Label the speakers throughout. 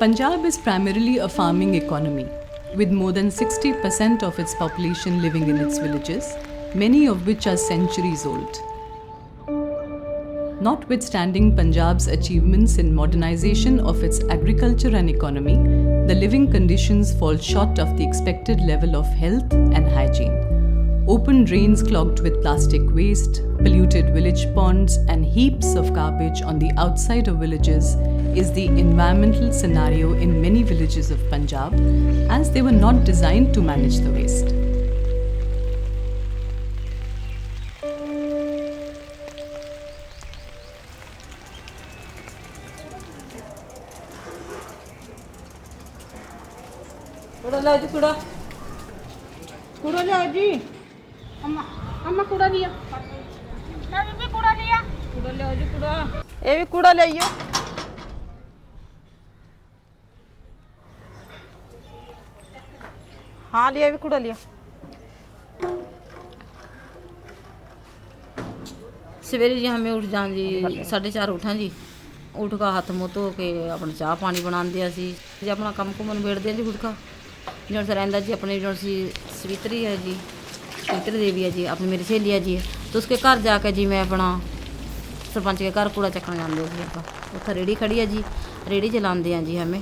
Speaker 1: Punjab is primarily a farming economy, with more than 60% of its population living in its villages, many of which are centuries old. Notwithstanding Punjab's achievements in modernization of its agriculture and economy, the living conditions fall short of the expected level of health and hygiene. Open drains clogged with plastic waste, polluted village ponds, and heaps of garbage on the outside of villages is the environmental scenario in many villages of Punjab, as they were not designed to manage the waste.
Speaker 2: कूड़ा लिया जी अम्मा अम्मा कूड़ा लिया मैं भी कूड़ा लिया जी कूड़ा ये भी कूड़ा ले आइयो हाँ लिया भी कूड़ा लिया
Speaker 3: सवेरे जी हमें उठ जान जी 4:30 उठा जी उठ का हथ मुँह धो के अपना चाह पानी बनाते असी जी अपना कम कुम निबेड़ते जी गुड़का जो रहा जी अपने जो सवित्री है जी सवित्री देवी है जी अपनी मेरी सहेली है जी तो उसके घर जाके जी मैं अपना सरपंच के घर कूड़ा चक्कन जाते जी आप उत्थे रेहड़ी खड़ी है जी रेहड़ी चलाते हैं जी हमें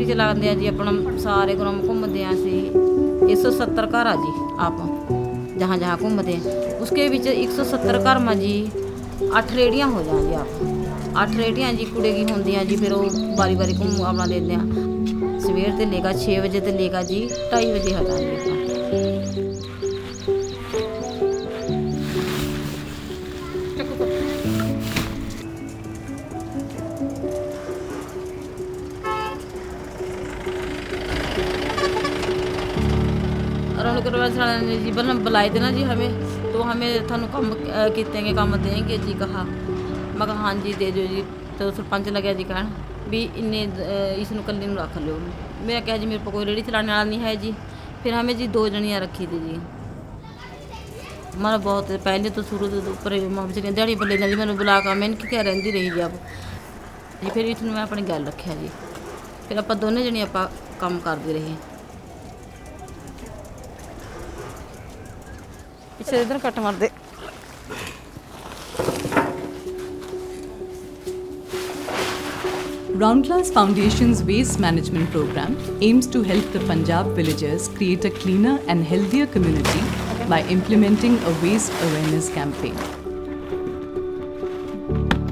Speaker 3: चलाते हैं जी अपना सारे ग्राम घूमते हैं असी 170 घर आ जी आप जहाँ जहाँ घूमते हैं उसके बीच 170 घर में जी 8 रेहड़ियाँ हो जाए जी आप 8 रेहड़ियाँ जी कुड़े की होंगी जी फिर वो बारी बारी घूम अपना देते हैं सवेर से लेकर 6 बजे से लेकर जी 2:30 बजे हटा जी जी बुलाए थे ना जी हमें तो हमें थानू कम कितने काम देंगे जी कहा मैं कहा हाँ जी दे दो जी तो सरपंच लगे जी कहन भी इन्ने इसनू कल्ली नू रख लो मैं क्या जी मेरे को कोई रेहड़ी चलाने वाला नहीं है जी फिर हमें जी 2 जनियाँ रखी थी जी हमारा बहुत पहले तो शुरू तो ऊपर दिहाड़ी बल्ले जी मैंने बुला कर मैंने क्या रही रही जी अब जी फिर इसनू मैं अपनी गल रखा जी फिर आप दोनों जने आप काम करते रहे पीछे इधर कट मार दे
Speaker 1: Roundglass Foundation's waste management program aims to help the Punjab villagers create a cleaner and healthier community by implementing a waste awareness campaign.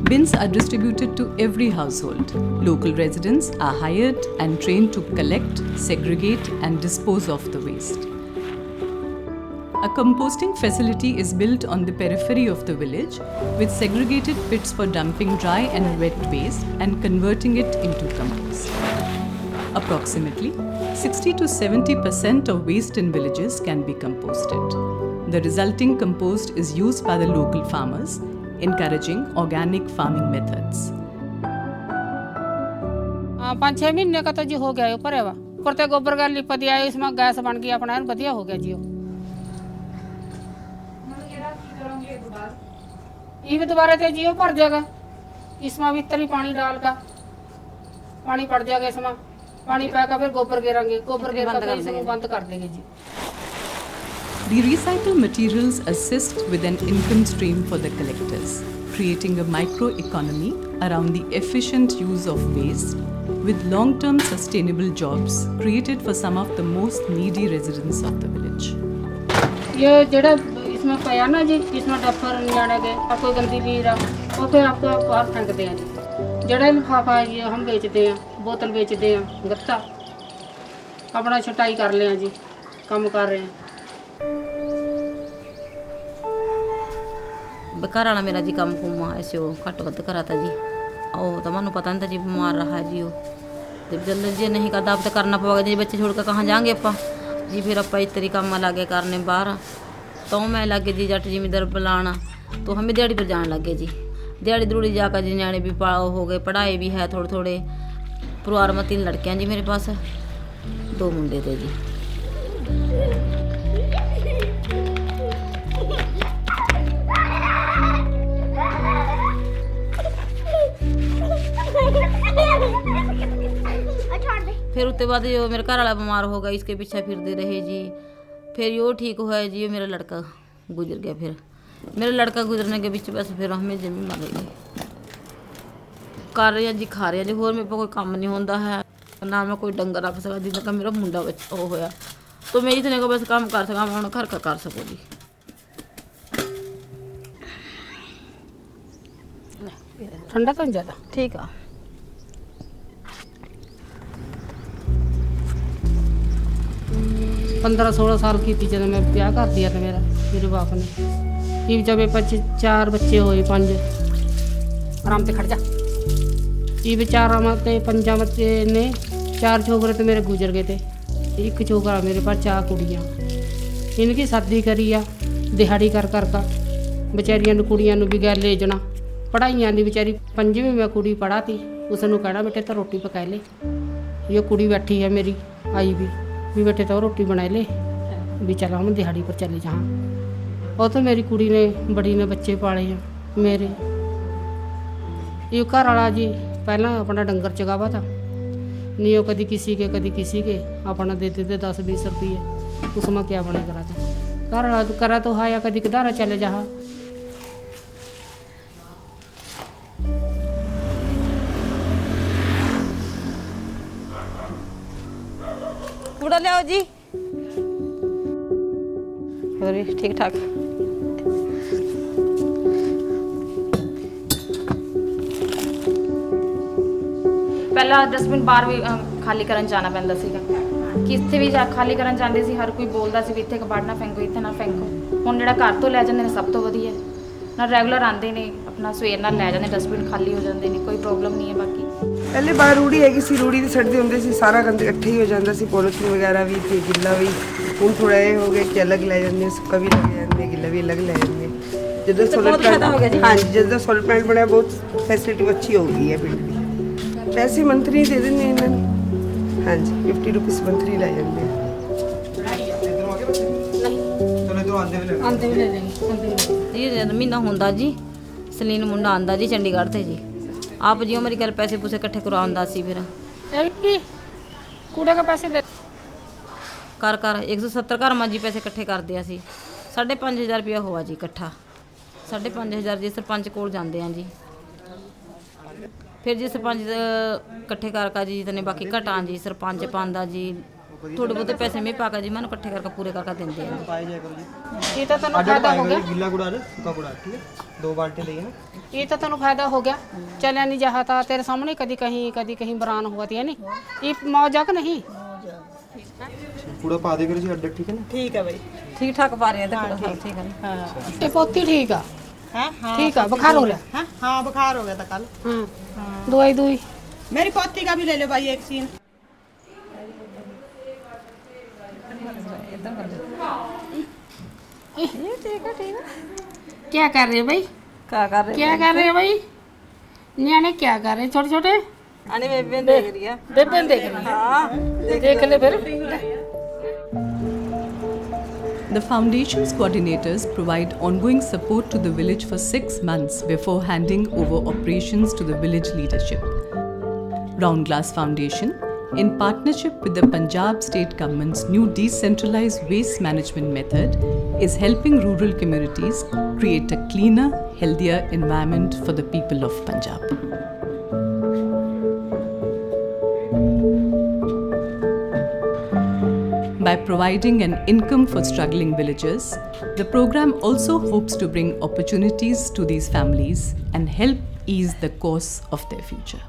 Speaker 1: Bins are distributed to every household. Local residents are hired and trained to collect, segregate, and dispose of the waste. A composting facility is built on the periphery of the village with segregated pits for dumping dry and wet waste and converting it into compost. Approximately 60 to 70% of waste in villages can be composted. The resulting compost is used by the local farmers, encouraging organic farming methods.
Speaker 2: 5-6 महीने का तो जी हो गया ऊपर है ऊपर तो गोबर का लिपा दिया इसमें गैस बन गई अपना बढ़िया हो गया जी ये भी दोबारा तो जियो भर जाएगा इसमें भी इतना ही पानी डाल का पानी पड़ जाएगा इसमें पानी पाकर फिर गोबर गिराएंगे गोबर गिर कर इसमें बंद कर देंगे जी
Speaker 1: The recycled materials assist with an income stream for the collectors, creating a micro-economy around the efficient use of waste with long-term sustainable jobs created for some of the most needy residents of the village.
Speaker 2: ये जड़ा इसमें पाया ना जी इसमें duffer नियाने के आपको गंदी Leer वो फिर आपको बाहर फेंकते हैं जी जड़ा लिफाफा ये हम बेचते हैं बोतल बेचते हैं गत्ता अपना छटाई कर ले जी काम कर रहे हैं
Speaker 3: घर वाला मेरा जी कम कुम ऐसे घट वध करा था जी ਉਹ ਤਾਂ ਮੈਨੂੰ ਪਤਾ ਨਹੀਂ था जी बीमार रहा जी वो ਤੇ ਜਦ ਜੇ ਨਹੀਂ ਕਰਦਾ ਆਪ ਤਾਂ ਕਰਨਾ ਪਵੇਗਾ ਜੀ ਬੱਚੇ ਛੋੜ ਕੇ ਕਹਾਂ ਜਾਾਂਗੇ ਆਪਾਂ ਜੀ ਫਿਰ ਆਪਾਂ ਇਸ ਤਰੀ ਕੰਮ ਲਾਗੇ ਕਰਨੇ ਬਾਹਰ तो मैं लगे जी जट जिमीदार बुलाना तो हमें दिहाड़ी पर जाने लगे जी दिहाड़ी दरूड़ी जाकर जी न्याणे भी हो गए पढ़ाई भी है थोड़े थोड़े परिवार में 3 लड़कियां जी मेरे पास 2 मुंडे थे जी। फिर उसके बाद जो मेरे घर वाला बीमार हो गया इसके पीछे फिरते रहे जी फिर यो ठीक हुआ जी मेरा लड़का गुजर गया। फिर मेरा लड़का गुजरने के बीच बस फिर हमें जमीन मर गई कर रहे हैं जी खा रहे हैं जी होर मेरे को कोई काम नहीं होता है ना मैं कोई डंगर रख सका जिस तक मेरा मुंडा वो होया तो मैं इतने को बस काम कर सका मैं घर का कर सकूँ जी।
Speaker 2: ठंडा तो नहीं ज़्यादा
Speaker 3: ठीक है
Speaker 2: 15-16 साल की थी जब मैं ब्याह कर दिया था मेरे बाप ने कि जब 4 बच्चे होए 5 आराम से खड़ जा ये बेचारा मत 5 बच्चे ने 4 छोकरे तो मेरे गुजर गए थे 1 छोकरा मेरे पास 4 कुड़ियाँ इनकी शादी करी आ दिहाड़ी कर बेचारियां कुड़ियां भी गैर ले जाना पढ़ाइयां दी बेचारी 5वीं में कुड़ी पढ़ा थी उसनों कहना बेटे तो रोटी पका ले ये कुड़ी बैठी है मेरी आई भी बेटे तो रोटी बना ले भी चलो हम दिहाड़ी पर चले जहाँ और तो मेरी कुड़ी ने बड़ी ने बच्चे पाले हैं मेरे ये घर वाला जी पहला अपना डंगर चगावा था नहीं वो कभी किसी के अपना देते थे 10-20 रुपये उसमें क्या बने करा था घर वाला करा तो हाँ या कभी किधारा चले जहाँ
Speaker 3: कूड़ा ले आओ जी और ठीक ठाक
Speaker 4: ਪਹਿਲਾਂ ਡਸਟਬਿਨ ਬਾਹਰ ਵੀ ਖਾਲੀ ਕਰਨ ਜਾਣਾ ਪੈਂਦਾ ਸੀਗਾ ਕਿੱਥੇ ਵੀ ਜਾ ਖਾਲੀ ਕਰਨ ਜਾਂਦੇ ਸੀ ਹਰ ਕੋਈ ਬੋਲਦਾ ਸੀ ਵੀ ਇੱਥੇ ਕਬਾੜਨਾ ਫੈਂਕੋ ਇੱਥੇ ਨਾ ਫੈਂਕੋ ਹੁਣ ਜਿਹੜਾ ਘਰ ਤੋਂ ਲੈ ਜਾਂਦੇ ਨੇ ਸਭ ਤੋਂ ਵਧੀਆ ਨਾ ਰੈਗੂਲਰ ਆਉਂਦੇ ਨੇ ਆਪਣਾ ਸਵੇਰ ਨਾਲ ਲੈ ਜਾਂਦੇ ਡਸਟਬਿਨ ਖਾਲੀ ਹੋ ਜਾਂਦੇ ਨੇ ਕੋਈ ਪ੍ਰੋਬਲਮ ਨਹੀਂ ਹੈ ਬਾਕੀ
Speaker 5: ਪਹਿਲੇ ਬਾਹਰ ਰੂੜੀ ਹੈਗੀ ਸੀ ਰੂੜੀ ਦੀ ਸੜਦੇ ਹੁੰਦੇ ਸੀ ਸਾਰਾ ਗੰਦ ਇਕੱਠੇ ਹੀ ਹੋ ਜਾਂਦਾ ਸੀ ਪੋਲੀਥੀਨ ਵਗੈਰਾ ਵੀ ਤੇ ਗਿੱਲਾ ਵੀ ਹੁਣ ਥੋੜਾ ਇਹ ਹੋ ਗਿਆ ਕਿ ਅਲੱਗ ਲੈ ਜਾਂਦੇ ਸੁੱਕਾ ਵੀ ਲੈ ਜਾਂਦੇ ਗਿੱਲਾ ਵੀ ਅਲੱਗ ਲੈ ਜਾਂਦੇ ਜਦੋਂ ਸੋਲਰ ਪਲਾਂਟ ਹਾਂਜੀ ਜਦੋਂ ਸੋਲਰ ਪਲਾਂਟ ਬਣਿਆ ਬਹੁਤ ਫੈਸਿਲਿਟੀ ਅੱਛੀ ਹੋ ਗਈ ਹੈ ਪਿੰਡ ਦੀ ਪੈਸੇ ਮੰਥਲੀ ਦੇ ਦਿੰਦੇ ਇਹਨਾਂ ਨੂੰ ਹਾਂਜੀ 50 ਰੁਪਏ ਮੰਥਲੀ ਲੈ ਜਾਂਦੇ
Speaker 2: आंदे भी ले लेंगे
Speaker 3: ये महीना ਹੁੰਦਾ ਜੀ ਸਲੀਨ ਮੁੰਡਾ ਆਂਦਾ ਜੀ ਚੰਡੀਗੜ੍ਹ ਤੇ ਜੀ ਆਪ ਜਿਉਂ ਮੇਰੀ ਗੱਲ ਪੈਸੇ ਪੂਸੇ ਇਕੱਠੇ ਕਰਵਾਉਂਦਾ ਸੀ ਫਿਰ
Speaker 2: कूड़े के पैसे दे
Speaker 3: ਕਰ 170 ਘਰ ਮਾਂ ਜੀ ਪੈਸੇ ਇਕੱਠੇ ਕਰਦੇ ਆ ਸੀ 5,500 ਰੁਪਇਆ ਹੋਆ ਜੀ ਇਕੱਠਾ 5,500 ਜੀ ਸਰਪੰਚ ਕੋਲ ਜਾਂਦੇ ਆ ਜੀ ਫਿਰ ਜੀ ਸਰਪੰਚ ਇਕੱਠੇ ਕਰਕੇ ਜੀ ਤਨੇ ਬਾਕੀ ਘਟਾਂ ਜੀ ਸਰਪੰਚ ਪਾਉਂਦਾ ਜੀ थोड़े बहुत पैसे में पाकर जी मैंने इकट्ठे करके पूरे करके देंगे
Speaker 2: ये तो तनु फायदा हो गया
Speaker 5: ਗਿੱਲਾ ਕੂੜਾ ਸੁੱਕਾ ਕੂੜਾ ਠੀਕ ਹੈ 2 ਬਾਲਟੇ ਲਈਏ ਨਾ
Speaker 2: ये तो तनु फायदा हो गया चलिया नहीं जहाँ था तेरे सामने कभी कहीं बरान हुआ थी है नहीं ये मौजा का नहीं
Speaker 5: ਕੂੜਾ ਪਾ ਦੇ ਕਰੋ ਜੀ ਅੱਡ ਠੀਕ ਹੈ ਨਾ
Speaker 2: ठीक है भाई
Speaker 3: ठीक ठाक पा रहे हैं ठीक है
Speaker 2: हाँ ये पोती ठीक है ठीक है बुखार हो रहा
Speaker 6: हाँ बुखार हो गया था कल
Speaker 2: हाँ दवाई दुई
Speaker 6: मेरी पोती का भी ले लो भाई एक सीन
Speaker 2: क्या कर रहे हो भाई
Speaker 3: क्या कर रहे
Speaker 2: क्या कर रहे हो भाई न्याणे क्या कर रहे छोटे छोटे
Speaker 3: आने बेबे देख रही है
Speaker 2: बेबे देख रही है हाँ देख ले फिर
Speaker 1: The foundation's coordinators provide ongoing support to the village for 6 months before handing over operations to the village leadership. Round Glass Foundation, in partnership with the Punjab State Government's new decentralized waste management method, is helping rural communities create a cleaner, healthier environment for the people of Punjab. By providing an income for struggling villagers, the program also hopes to bring opportunities to these families and help ease the course of their future.